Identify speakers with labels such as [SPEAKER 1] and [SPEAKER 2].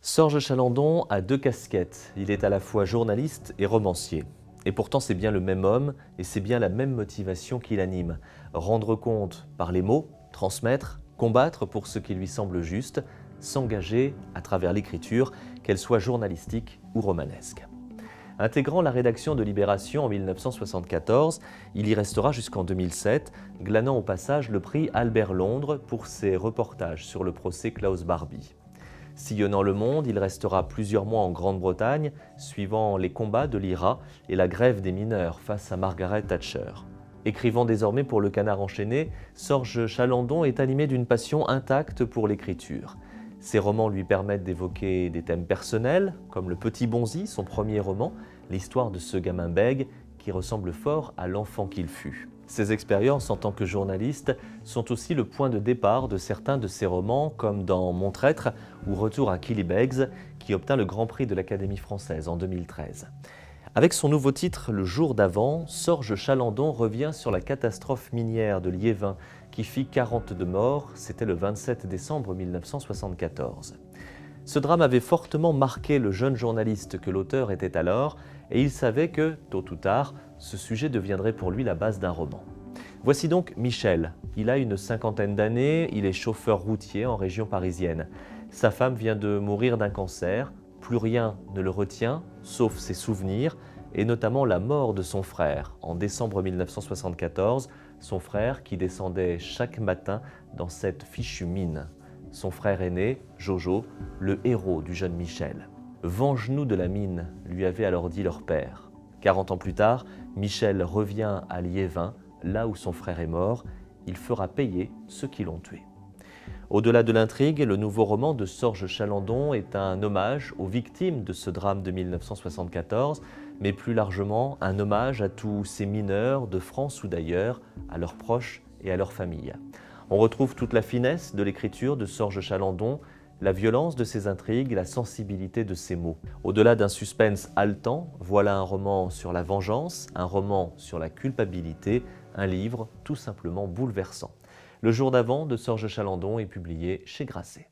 [SPEAKER 1] Sorge Chalandon a deux casquettes. Il est à la fois journaliste et romancier. Et pourtant, c'est bien le même homme et c'est bien la même motivation qui l'anime. Rendre compte par les mots, transmettre, combattre pour ce qui lui semble juste, s'engager à travers l'écriture, qu'elle soit journalistique ou romanesque. Intégrant la rédaction de Libération en 1974, il y restera jusqu'en 2007, glanant au passage le prix Albert Londres pour ses reportages sur le procès Klaus Barbie. Sillonnant le monde, il restera plusieurs mois en Grande-Bretagne, suivant les combats de l'IRA et la grève des mineurs face à Margaret Thatcher. Écrivant désormais pour Le Canard enchaîné, Sorge Chalandon est animé d'une passion intacte pour l'écriture. Ses romans lui permettent d'évoquer des thèmes personnels, comme Le Petit Bonzi, son premier roman, l'histoire de ce gamin bègue qui ressemble fort à l'enfant qu'il fut. Ses expériences en tant que journaliste sont aussi le point de départ de certains de ses romans, comme dans Mon traître ou Retour à Killybegs, qui obtint le Grand Prix de l'Académie française en 2013. Avec son nouveau titre, Le jour d'avant, Sorge Chalandon revient sur la catastrophe minière de Liévin qui fit 42 morts, c'était le 27 décembre 1974. Ce drame avait fortement marqué le jeune journaliste que l'auteur était alors, et il savait que, tôt ou tard, ce sujet deviendrait pour lui la base d'un roman. Voici donc Michel. Il a une cinquantaine d'années, il est chauffeur routier en région parisienne. Sa femme vient de mourir d'un cancer, plus rien ne le retient, sauf ses souvenirs, et notamment la mort de son frère, en décembre 1974, son frère qui descendait chaque matin dans cette fichue mine. Son frère aîné, Jojo, le héros du jeune Michel. « Venge-nous de la mine », lui avait alors dit leur père. 40 ans plus tard, Michel revient à Liévin, là où son frère est mort. Il fera payer ceux qui l'ont tué. Au-delà de l'intrigue, le nouveau roman de Sorge Chalandon est un hommage aux victimes de ce drame de 1974, mais plus largement un hommage à tous ces mineurs de France ou d'ailleurs, à leurs proches et à leurs familles. On retrouve toute la finesse de l'écriture de Sorge Chalandon, la violence de ses intrigues, la sensibilité de ses mots. Au-delà d'un suspense haletant, voilà un roman sur la vengeance, un roman sur la culpabilité, un livre tout simplement bouleversant. Le jour d'avant de Sorge Chalandon est publié chez Grasset.